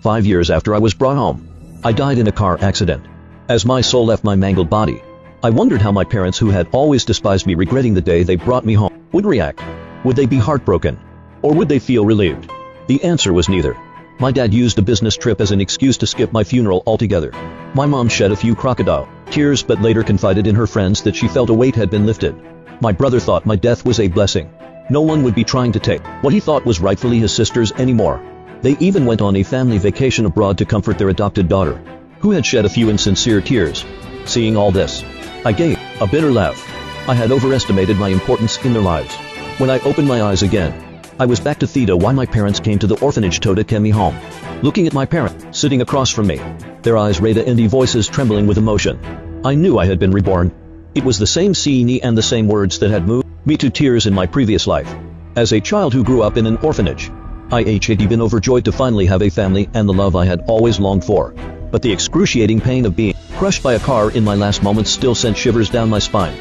5 years after I was brought home. I died in a car accident. As my soul left my mangled body, I wondered how my parents, who had always despised me, regretting the day they brought me home, would react. Would they be heartbroken? Or would they feel relieved? The answer was neither. My dad used a business trip as an excuse to skip my funeral altogether. My mom shed a few crocodile tears but later confided in her friends that she felt a weight had been lifted. My brother thought my death was a blessing. No one would be trying to take what he thought was rightfully his sister's anymore. They even went on a family vacation abroad to comfort their adopted daughter, who had shed a few insincere tears. Seeing all this, I gave a bitter laugh. I had overestimated my importance in their lives. When I opened my eyes again, I was back to theta why my parents came to the orphanage to take me home. Looking at my parent, sitting across from me, their eyes rada and voices trembling with emotion, I knew I had been reborn. It was the same scene and the same words that had moved me to tears in my previous life. As a child who grew up in an orphanage, I had been overjoyed to finally have a family and the love I had always longed for. But the excruciating pain of being crushed by a car in my last moments still sent shivers down my spine.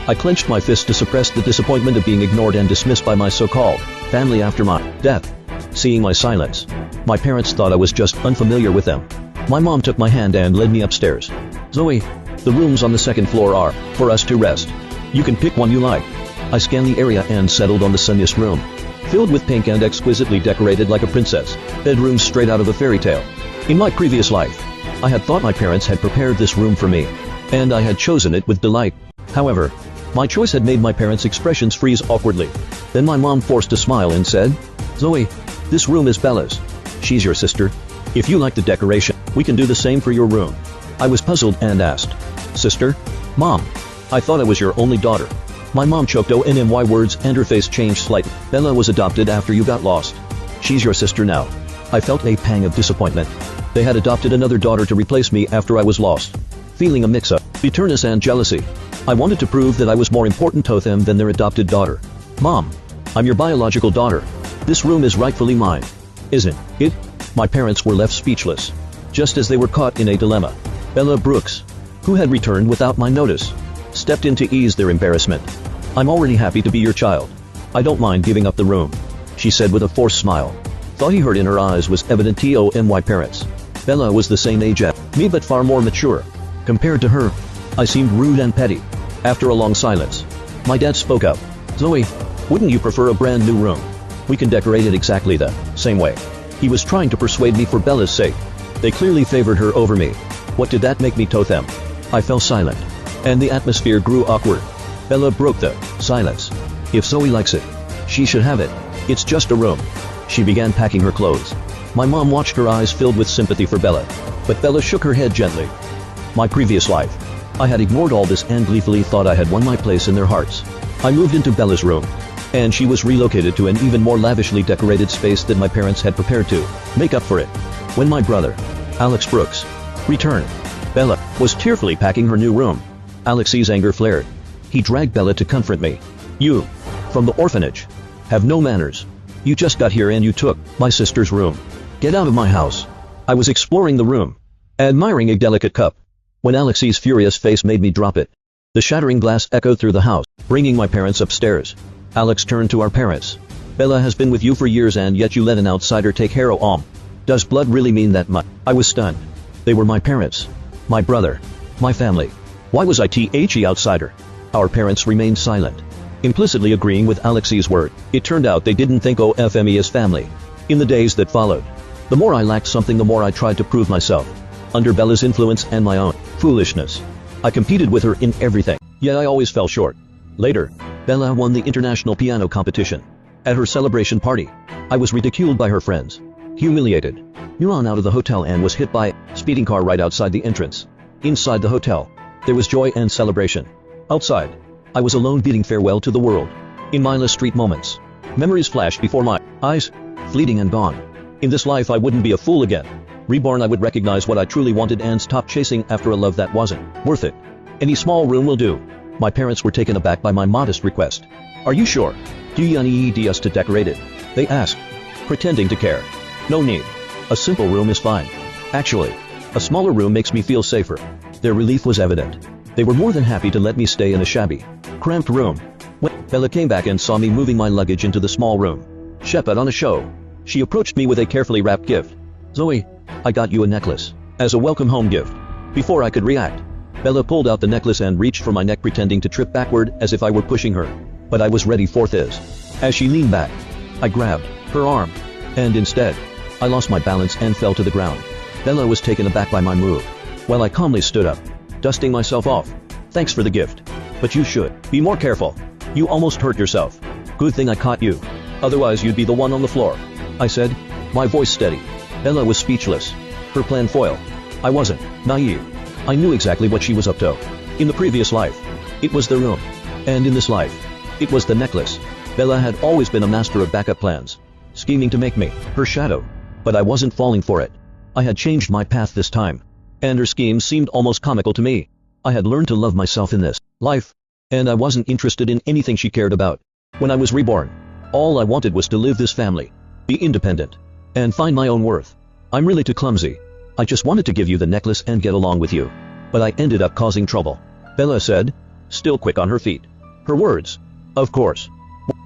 I clenched my fist to suppress the disappointment of being ignored and dismissed by my so-called family after my death. Seeing my silence, my parents thought I was just unfamiliar with them. My mom took my hand and led me upstairs. "Zoe, the rooms on the second floor are for us to rest. You can pick one you like." I scanned the area and settled on the sunniest room, filled with pink and exquisitely decorated like a princess, bedrooms straight out of a fairy tale. In my previous life, I had thought my parents had prepared this room for me, and I had chosen it with delight. However, my choice had made my parents' expressions freeze awkwardly. Then my mom forced a smile and said, "Zoe, this room is Bella's. She's your sister. If you like the decoration, we can do the same for your room." I was puzzled and asked, "Sister? Mom, I thought I was your only daughter." My mom choked ONMY words and her face changed slightly. "Bella was adopted after you got lost. She's your sister now." I felt a pang of disappointment. They had adopted another daughter to replace me after I was lost. Feeling a mix of bitterness and jealousy, I wanted to prove that I was more important to them than their adopted daughter. "Mom, I'm your biological daughter. This room is rightfully mine. Isn't it?" My parents were left speechless, just as they were caught in a dilemma. Bella Brooks, who had returned without my notice, stepped in to ease their embarrassment. "I'm already happy to be your child. I don't mind giving up the room," she said with a forced smile. Thought he heard in her eyes was evident to my parents. Bella was the same age as me but far more mature. Compared to her, I seemed rude and petty. After a long silence, my dad spoke up. "Zoe, wouldn't you prefer a brand new room? We can decorate it exactly the same way." He was trying to persuade me for Bella's sake. They clearly favored her over me. What did that make me to them? I fell silent, and the atmosphere grew awkward. Bella broke the silence. "If Zoe likes it, she should have it. It's just a room." She began packing her clothes. My mom watched, her eyes filled with sympathy for Bella, but Bella shook her head gently. My previous life, I had ignored all this and gleefully thought I had won my place in their hearts. I moved into Bella's room, and she was relocated to an even more lavishly decorated space that my parents had prepared to make up for it. When my brother, Alex Brooks, returned, Bella was tearfully packing her new room. Alex's anger flared. He dragged Bella to confront me. "You, from the orphanage, have no manners. You just got here and you took my sister's room. Get out of my house." I was exploring the room, admiring a delicate cup, when Alex's furious face made me drop it. The shattering glass echoed through the house, bringing my parents upstairs. Alex turned to our parents. "Bella has been with you for years and yet you let an outsider take her home. Does blood really mean that much?" I was stunned. They were my parents, my brother, my family. Why was I the outsider? Our parents remained silent, implicitly agreeing with Alex's word. It turned out they didn't think of me as family. In the days that followed, the more I lacked something, the more I tried to prove myself. Under Bella's influence and my own foolishness, I competed with her in everything, yet I always fell short. Later, Bella won the international piano competition. At her celebration party, I was ridiculed by her friends, humiliated, ran out of the hotel and was hit by a speeding car right outside the entrance. Inside the hotel, there was joy and celebration. Outside, I was alone bidding farewell to the world. In mindless street moments, memories flashed before my eyes, fleeting and gone. In this life I wouldn't be a fool again. Reborn, I would recognize what I truly wanted and stop chasing after a love that wasn't worth it. Any small room will do. My parents were taken aback by my modest request. "Are you sure? Do you need us to decorate it?" they asked, pretending to care. "No need. A simple room is fine. Actually, a smaller room makes me feel safer." Their relief was evident. They were more than happy to let me stay in a shabby, cramped room. When Bella came back and saw me moving my luggage into the small room, she put on a show. She approached me with a carefully wrapped gift. "Zoe, I got you a necklace. As a welcome home gift. Before I could react, Bella pulled out the necklace and reached for my neck, pretending to trip backward as if I were pushing her. But I was ready for this. As she leaned back, I grabbed her arm. And instead, I lost my balance and fell to the ground. Bella was taken aback by my move, while I calmly stood up, dusting myself off. Thanks for the gift. But you should be more careful. You almost hurt yourself. Good thing I caught you. Otherwise you'd be the one on the floor, I said, my voice steady. Bella was speechless. Her plan foiled. I wasn't naive. I knew exactly what she was up to. In the previous life, it was the room. And in this life, it was the necklace. Bella had always been a master of backup plans, scheming to make me her shadow. But I wasn't falling for it. I had changed my path this time. And her schemes seemed almost comical to me. I had learned to love myself in this life. And I wasn't interested in anything she cared about. When I was reborn, all I wanted was to live this family, be independent, and find my own worth. I'm really too clumsy. I just wanted to give you the necklace and get along with you. But I ended up causing trouble, Bella said, still quick on her feet. Her words. Of course.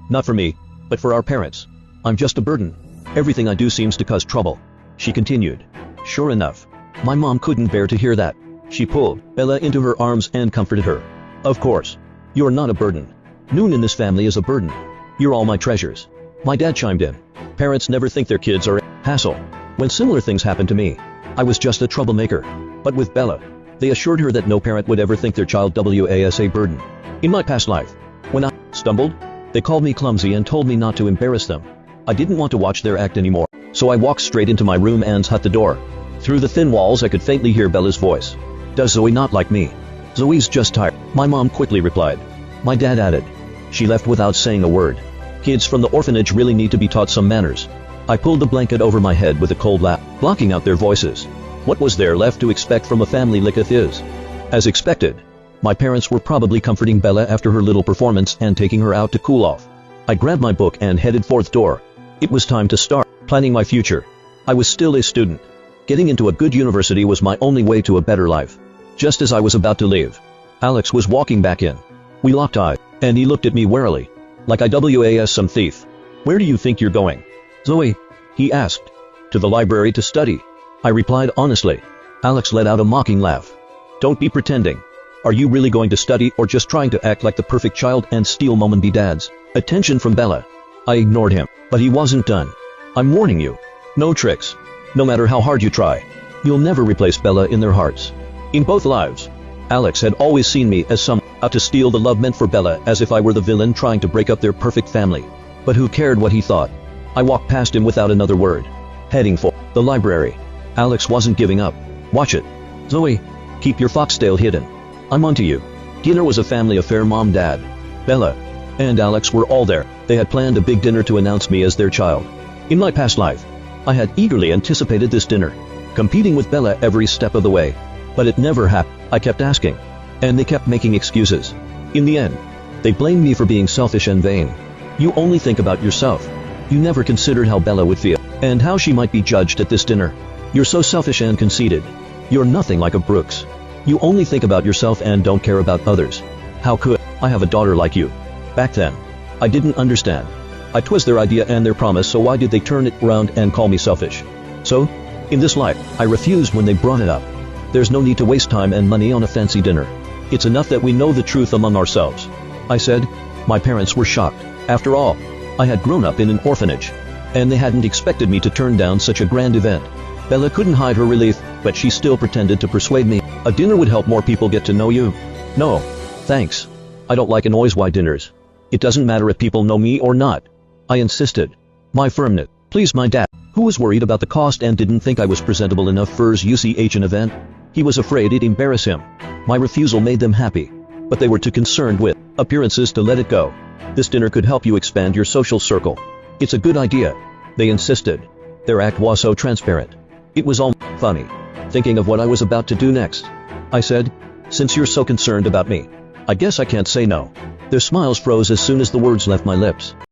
Not for me, but for our parents. I'm just a burden. Everything I do seems to cause trouble, she continued. Sure enough, my mom couldn't bear to hear that. She pulled Bella into her arms and comforted her. Of course. You're not a burden. Noon in this family is a burden. You're all my treasures. My dad chimed in. Parents never think their kids are a hassle. When similar things happened to me, I was just a troublemaker. But with Bella, they assured her that no parent would ever think their child was a burden. In my past life, when I stumbled, they called me clumsy and told me not to embarrass them. I didn't want to watch their act anymore, so I walked straight into my room and shut the door. Through the thin walls I could faintly hear Bella's voice. Does Zoe not like me? Zoe's just tired, my mom quickly replied. My dad added. She left without saying a word. Kids from the orphanage really need to be taught some manners. I pulled the blanket over my head with a cold laugh, blocking out their voices. What was there left to expect from a family like this? As expected, my parents were probably comforting Bella after her little performance and taking her out to cool off. I grabbed my book and headed for the door. It was time to start planning my future. I was still a student. Getting into a good university was my only way to a better life. Just as I was about to leave, Alex was walking back in. We locked eyes, and he looked at me warily, like I was some thief. Where do you think you're going? Zoe, he asked. To the library to study, I replied honestly. Alex let out a mocking laugh. Don't be pretending. Are you really going to study or just trying to act like the perfect child and steal Mom and Dad's attention from Bella? I ignored him, but he wasn't done. I'm warning you. No tricks. No matter how hard you try, you'll never replace Bella in their hearts. In both lives, Alex had always seen me as someone out to steal the love meant for Bella, as if I were the villain trying to break up their perfect family. But who cared what he thought? I walked past him without another word, heading for the library. Alex wasn't giving up. Watch it. Zoe, keep your foxtail hidden. I'm onto you. Dinner was a family affair. Mom, Dad, Bella, and Alex were all there. They had planned a big dinner to announce me as their child. In my past life, I had eagerly anticipated this dinner, competing with Bella every step of the way. But it never happened. I kept asking, and they kept making excuses. In the end, they blamed me for being selfish and vain. You only think about yourself. You never considered how Bella would feel, and how she might be judged at this dinner. You're so selfish and conceited. You're nothing like a Brooks. You only think about yourself and don't care about others. How could I have a daughter like you? Back then, I didn't understand. It was their idea and their promise, so why did they turn it around and call me selfish? So, in this life, I refused when they brought it up. There's no need to waste time and money on a fancy dinner. It's enough that we know the truth among ourselves, I said. My parents were shocked. After all, I had grown up in an orphanage, and they hadn't expected me to turn down such a grand event. Bella couldn't hide her relief, but she still pretended to persuade me. A dinner would help more people get to know you. No, thanks. I don't like noisy dinners. It doesn't matter if people know me or not, I insisted. My firmness pleased my dad, who was worried about the cost and didn't think I was presentable enough for his an event. He was afraid it'd embarrass him. My refusal made them happy, but they were too concerned with appearances to let it go. This dinner could help you expand your social circle. It's a good idea, they insisted. Their act was so transparent. It was almost funny, thinking of what I was about to do next. I said, since you're so concerned about me, I guess I can't say no. Their smiles froze as soon as the words left my lips.